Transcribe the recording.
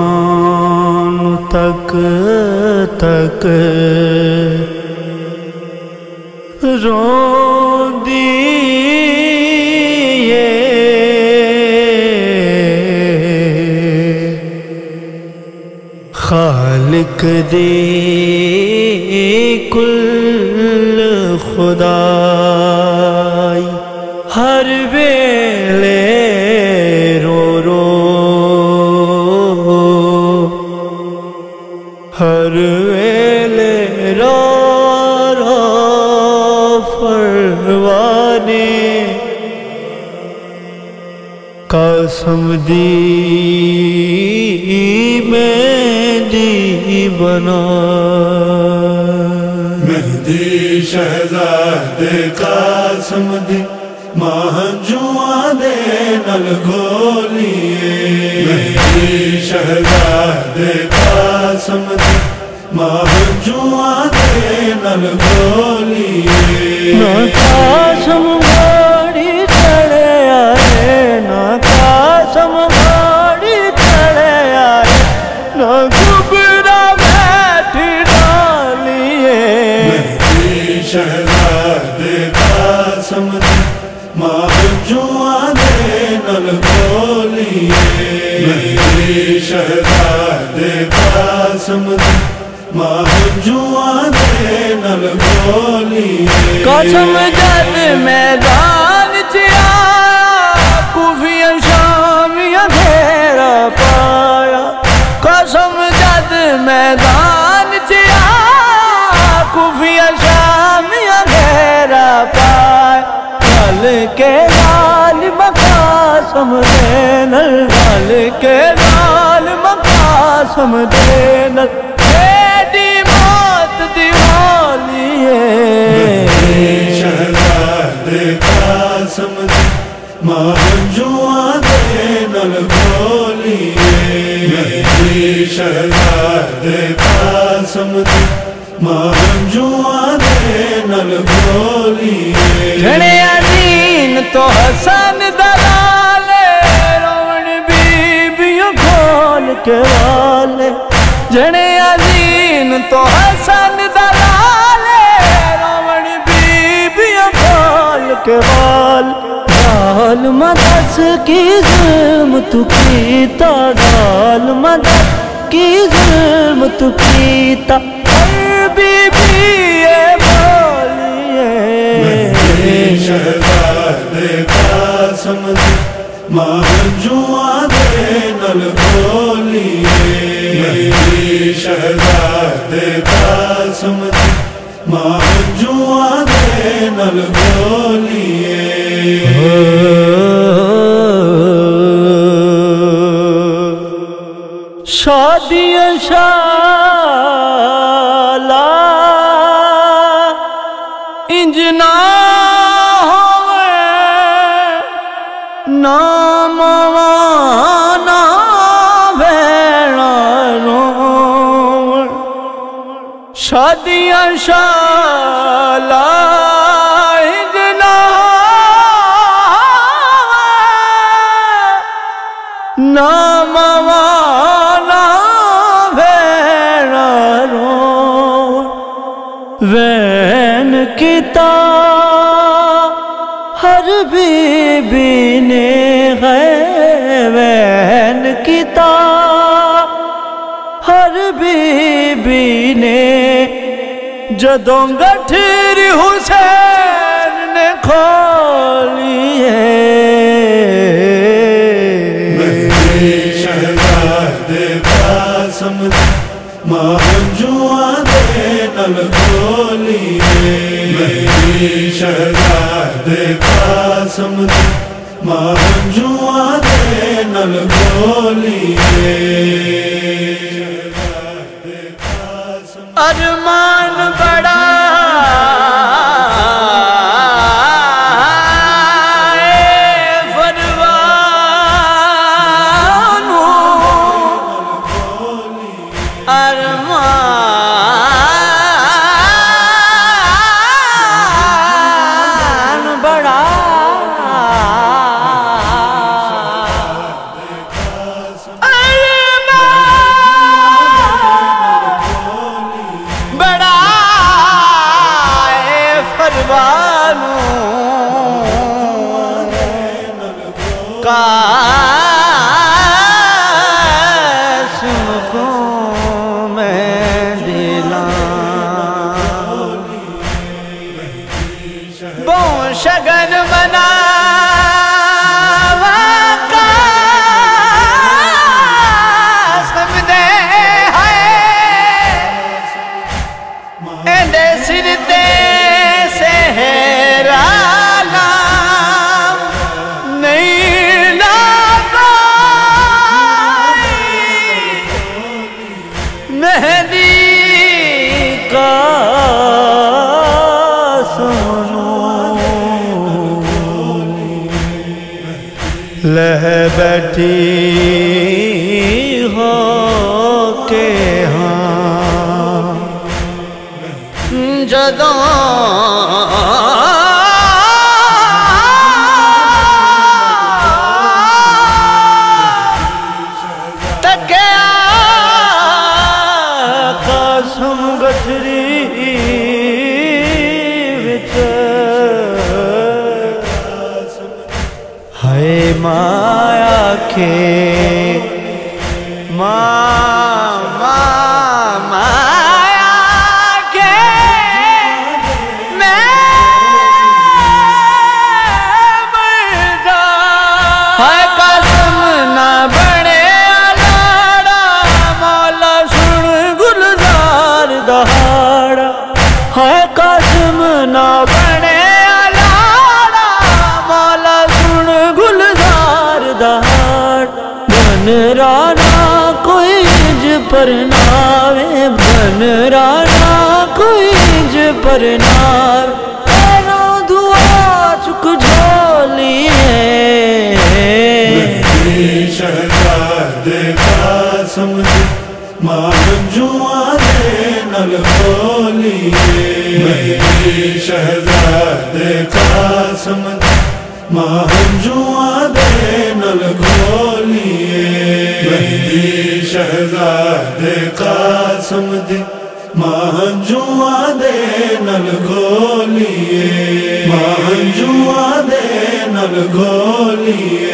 انجمان تک تک روندی خالق دی کل خدائی ہر ویلے رو رو ہر ویلے رو رو پروانے قسم دی مہندی بنا مہندی شہزادے قاسم دی مہنجواں دے نل گولیے مہندی شہزادے قاسم دی مہنجواں دے نل گولیے نہ قاسم گاڑی چڑھے آئے نہ قاسم گاڑی چڑھے آئے نہ گبرا بیٹھی ڈالیے مہندی شہزادے قاسم دی مہنجواں دے نل گولیے مہندی شہزادے قاسم دی مہنجواں دے نل گولیے قسم جد میدان چیا کوفیاں شامیاں گھیرا پایا قسم جد میدان چیا کوفیاں شامیاں گھیرا پایا گل کے ظالم قاسم دینل گل کے ظالم قاسم دینل ایڈی موت دی والیے شہزادے قاسم دی مہنجواں دے نل گولیے مہندی شہزادے قاسم دی مہنجواں دے نل گولیے جھڑے عظیم تو حسن دلالے روڑ بیبیوں کھول کے والے جھڑے عظیم تو حسن دلالے روڑ بیبیوں کھول کے والے ظالم دس کی ظلم تو کیتا ظالم دس کی ظلم تو کیتا ہر بی بی بولیے شہزادے قاسم دی مہنجواں دے نل گولیے مہندی شہزادے قاسم دی مہنجواں دے نل گولیے شادیاں شالا انج نہ ہوئے نہ ماں نہ بھیڑا روڑ شادیاں شالا انج نہ ہوئے نہ ماں وین کیتا ہر بی بی نے ہے وین کیتا ہر بی بی نے جدوں گٹھری حسین نے کھولی ہے مہندی شہزادے قاسم دی مہنجواں دے نل گولیے مہندی شہزادے قاسم دی مہنجواں دے نل گولیے ارمان بڑا ارمان بڑا قاسم کو میں دلاں بو شگن بنا لہ بیٹھی ہو کے ہاں جدوں تکیا قاسم گٹھری وچ ہائے مایا کے مایا کے میں مردا ہائے قاسم نہ بنے لاڑا مولا سن گلزار دہاڑا ہائے قاسم نہ بنے بن رانا کوئی ج پرناوے بن رانا کوئی ج پرناوے ایروں دعا چک جھولیے مہدی شہزاد قاسم دی مانجواں دے نل کھولیے مہدی شہزاد قاسم دی مانجواں دے نل کھولیے مہدی شہزاد قاسم دی مانجواں دے نل کھولیے مانجواں دے نل کھولیے